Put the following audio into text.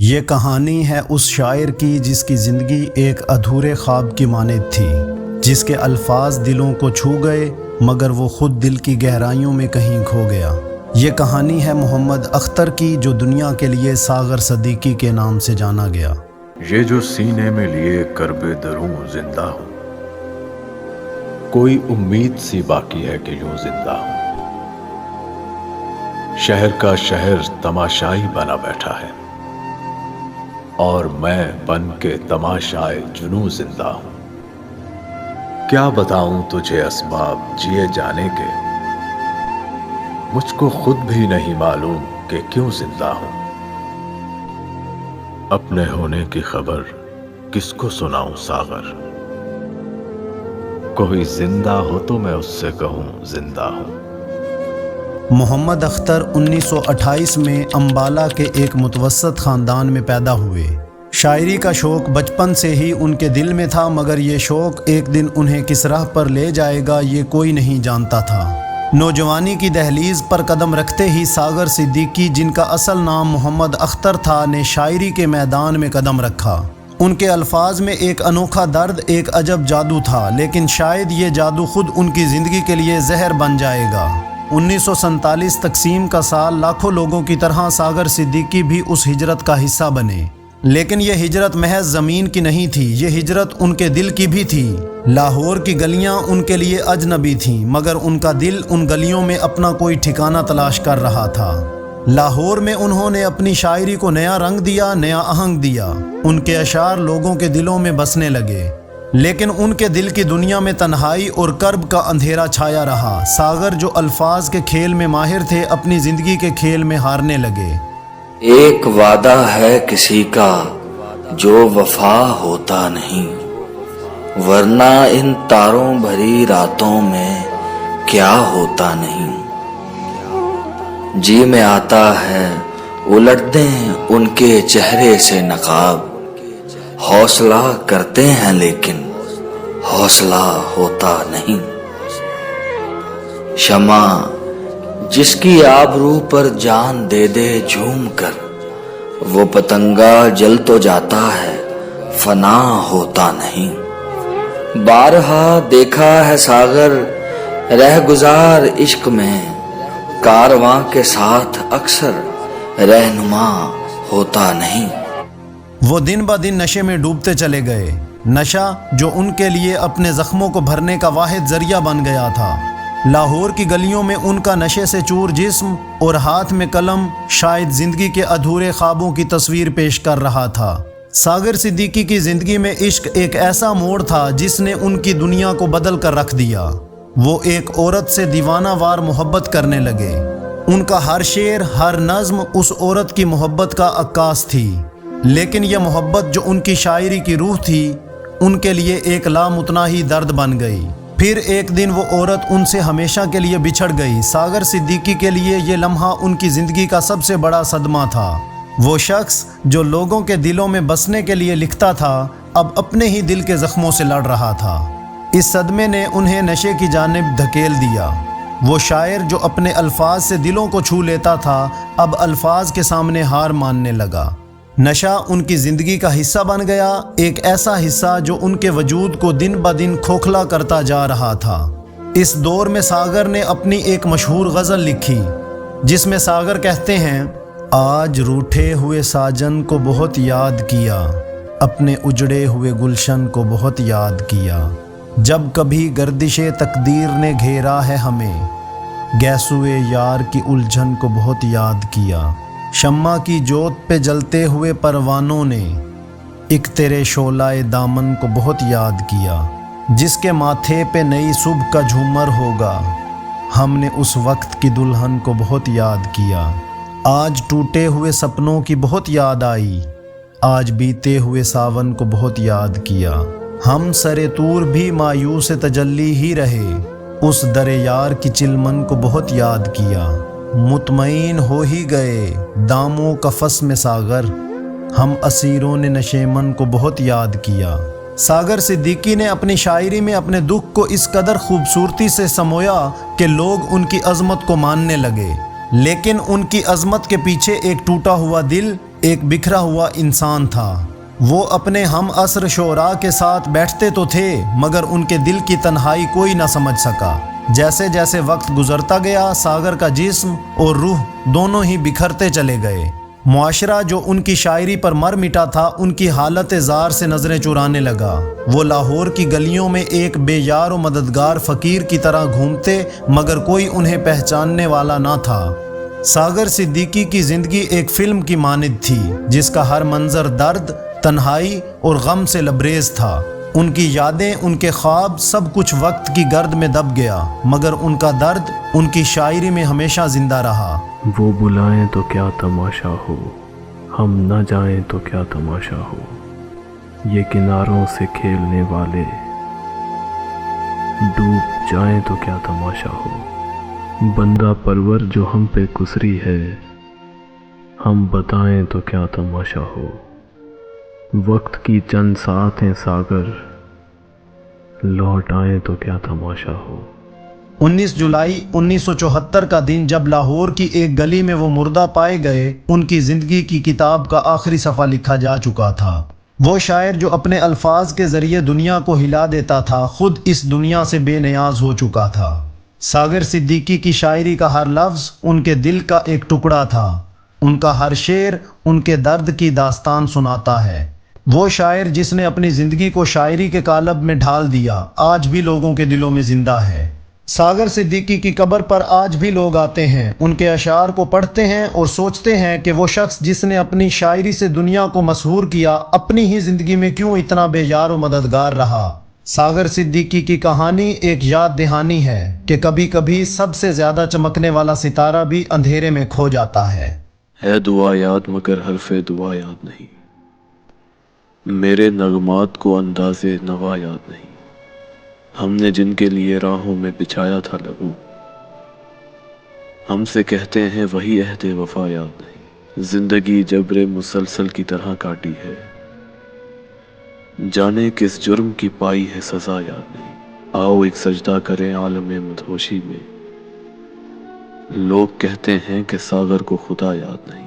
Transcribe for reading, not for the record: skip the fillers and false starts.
یہ کہانی ہے اس شاعر کی جس کی زندگی ایک ادھورے خواب کی مانند تھی، جس کے الفاظ دلوں کو چھو گئے مگر وہ خود دل کی گہرائیوں میں کہیں کھو گیا۔ یہ کہانی ہے محمد اختر کی، جو دنیا کے لیے ساغر صدیقی کے نام سے جانا گیا۔ یہ جو سینے میں لیے کرب دروں زندہ ہوں، کوئی امید سی باقی ہے کہ یوں زندہ ہوں۔ شہر کا شہر تماشائی بنا بیٹھا ہے اور میں بن کے تماشائے جنوں زندہ ہوں۔ کیا بتاؤں تجھے اسباب جیے جانے کے، مجھ کو خود بھی نہیں معلوم کہ کیوں زندہ ہوں۔ اپنے ہونے کی خبر کس کو سناؤں ساغر، کوئی زندہ ہو تو میں اس سے کہوں زندہ ہوں۔ محمد اختر 1928 میں امبالہ کے ایک متوسط خاندان میں پیدا ہوئے۔ شاعری کا شوق بچپن سے ہی ان کے دل میں تھا، مگر یہ شوق ایک دن انہیں کس راہ پر لے جائے گا یہ کوئی نہیں جانتا تھا۔ نوجوانی کی دہلیز پر قدم رکھتے ہی ساغر صدیقی، جن کا اصل نام محمد اختر تھا، نے شاعری کے میدان میں قدم رکھا۔ ان کے الفاظ میں ایک انوکھا درد، ایک عجب جادو تھا، لیکن شاید یہ جادو خود ان کی زندگی کے لیے زہر بن جائے گا۔ 1947 تقسیم کا سال، لاکھوں لوگوں کی طرح ساغر صدیقی بھی اس ہجرت کا حصہ بنے، لیکن یہ ہجرت محض زمین کی نہیں تھی، یہ ہجرت ان کے دل کی بھی تھی۔ لاہور کی گلیاں ان کے لیے اجنبی تھیں، مگر ان کا دل ان گلیوں میں اپنا کوئی ٹھکانہ تلاش کر رہا تھا۔ لاہور میں انہوں نے اپنی شاعری کو نیا رنگ دیا، نیا آہنگ دیا۔ ان کے اشعار لوگوں کے دلوں میں بسنے لگے، لیکن ان کے دل کی دنیا میں تنہائی اور کرب کا اندھیرا چھایا رہا۔ ساغر، جو الفاظ کے کھیل میں ماہر تھے، اپنی زندگی کے کھیل میں ہارنے لگے۔ ایک وعدہ ہے کسی کا جو وفا ہوتا نہیں، ورنہ ان تاروں بھری راتوں میں کیا ہوتا نہیں۔ جی میں آتا ہے الٹ دیں ان کے چہرے سے نقاب، حوصلہ کرتے ہیں لیکن حوصلہ ہوتا نہیں۔ شمع جس کی آبرو پر جان دے دے جھوم کر، وہ پتنگا جل تو جاتا ہے فنا ہوتا نہیں۔ بارہا دیکھا ہے ساغر رہ گزار عشق میں، کارواں کے ساتھ اکثر رہنما ہوتا نہیں۔ وہ دن بہ دن نشے میں ڈوبتے چلے گئے، نشہ جو ان کے لیے اپنے زخموں کو بھرنے کا واحد ذریعہ بن گیا تھا۔ لاہور کی گلیوں میں ان کا نشے سے چور جسم اور ہاتھ میں قلم شاید زندگی کے ادھورے خوابوں کی تصویر پیش کر رہا تھا۔ ساغر صدیقی کی زندگی میں عشق ایک ایسا موڑ تھا جس نے ان کی دنیا کو بدل کر رکھ دیا۔ وہ ایک عورت سے دیوانہ وار محبت کرنے لگے۔ ان کا ہر شعر، ہر نظم اس عورت کی محبت کا عکاس تھی، لیکن یہ محبت جو ان کی شاعری کی روح تھی، ان کے لیے ایک لامتناہی درد بن گئی۔ پھر ایک دن وہ عورت ان سے ہمیشہ کے لیے بچھڑ گئی۔ ساغر صدیقی کے لیے یہ لمحہ ان کی زندگی کا سب سے بڑا صدمہ تھا۔ وہ شخص جو لوگوں کے دلوں میں بسنے کے لیے لکھتا تھا، اب اپنے ہی دل کے زخموں سے لڑ رہا تھا۔ اس صدمے نے انہیں نشے کی جانب دھکیل دیا۔ وہ شاعر جو اپنے الفاظ سے دلوں کو چھو لیتا تھا، اب الفاظ کے سامنے ہار ماننے لگا۔ نشہ ان کی زندگی کا حصہ بن گیا، ایک ایسا حصہ جو ان کے وجود کو دن بہ دن کھوکھلا کرتا جا رہا تھا۔ اس دور میں ساغر نے اپنی ایک مشہور غزل لکھی، جس میں ساغر کہتے ہیں: آج روٹھے ہوئے ساجن کو بہت یاد کیا، اپنے اجڑے ہوئے گلشن کو بہت یاد کیا۔ جب کبھی گردش تقدیر نے گھیرا ہے ہمیں، گیسوئے یار کی الجھن کو بہت یاد کیا۔ شمع کی جوت پہ جلتے ہوئے پروانوں نے ایک تیرے شعلہ دامن کو بہت یاد کیا۔ جس کے ماتھے پہ نئی صبح کا جھومر ہوگا، ہم نے اس وقت کی دلہن کو بہت یاد کیا۔ آج ٹوٹے ہوئے سپنوں کی بہت یاد آئی، آج بیتے ہوئے ساون کو بہت یاد کیا۔ ہم سرے طور بھی مایوس تجلی ہی رہے، اس در یار کی چلمن کو بہت یاد کیا۔ مطمئن ہو ہی گئے داموں کفس میں ساغر، ہم اسیروں نے نشیمن کو بہت یاد کیا۔ ساغر صدیقی نے اپنی شاعری میں اپنے دکھ کو اس قدر خوبصورتی سے سمویا کہ لوگ ان کی عظمت کو ماننے لگے، لیکن ان کی عظمت کے پیچھے ایک ٹوٹا ہوا دل، ایک بکھرا ہوا انسان تھا۔ وہ اپنے ہم عصر شعراء کے ساتھ بیٹھتے تو تھے مگر ان کے دل کی تنہائی کوئی نہ سمجھ سکا۔ جیسے جیسے وقت گزرتا گیا ساگر کا جسم اور روح دونوں ہی بکھرتے چلے گئے۔ معاشرہ جو ان کی شاعری پر مر مٹا تھا ان کی حالت زار سے نظریں چرانے لگا۔ وہ لاہور کی گلیوں میں ایک بے یار و مددگار فقیر کی طرح گھومتے مگر کوئی انہیں پہچاننے والا نہ تھا۔ ساگر صدیقی کی زندگی ایک فلم کی مانند تھی جس کا ہر منظر درد، تنہائی اور غم سے لبریز تھا۔ ان کی یادیں، ان کے خواب، سب کچھ وقت کی گرد میں دب گیا مگر ان کا درد ان کی شاعری میں ہمیشہ زندہ رہا۔ وہ بلائیں تو کیا تماشا ہو، ہم نہ جائیں تو کیا تماشا ہو، یہ کناروں سے کھیلنے والے ڈوب جائیں تو کیا تماشا ہو، بندہ پرور جو ہم پہ گزری ہے، ہم بتائیں تو کیا تماشا ہو، وقت کی چند ساعتیں ساگر لوٹ آئیں تو کیا تماشا ہو۔ 19 جولائی 1974 کا دن جب لاہور کی ایک گلی میں وہ مردہ پائے گئے، ان کی زندگی کی کتاب کا آخری صفحہ لکھا جا چکا تھا۔ وہ شاعر جو اپنے الفاظ کے ذریعے دنیا کو ہلا دیتا تھا خود اس دنیا سے بے نیاز ہو چکا تھا۔ ساگر صدیقی کی شاعری کا ہر لفظ ان کے دل کا ایک ٹکڑا تھا، ان کا ہر شعر ان کے درد کی داستان سناتا ہے۔ وہ شاعر جس نے اپنی زندگی کو شاعری کے قالب میں ڈھال دیا آج بھی لوگوں کے دلوں میں زندہ ہے۔ ساگر صدیقی کی قبر پر آج بھی لوگ آتے ہیں، ان کے اشعار کو پڑھتے ہیں اور سوچتے ہیں کہ وہ شخص جس نے اپنی شاعری سے دنیا کو مسحور کیا اپنی ہی زندگی میں کیوں اتنا بے یار و مددگار رہا۔ ساگر صدیقی کی کہانی ایک یاد دہانی ہے کہ کبھی کبھی سب سے زیادہ چمکنے والا ستارہ بھی اندھیرے میں کھو جاتا ہے۔ ہے دعا یاد مگر حرف دعا یاد نہیں، میرے نغمات کو انداز نوا یاد نہیں، ہم نے جن کے لیے راہوں میں بچھایا تھا لہو، ہم سے کہتے ہیں وہی عہد وفا یاد نہیں، زندگی جبر مسلسل کی طرح کاٹی ہے، جانے کس جرم کی پائی ہے سزا یاد نہیں، آؤ ایک سجدہ کریں عالم مدہوشی میں، لوگ کہتے ہیں کہ ساگر کو خدا یاد نہیں۔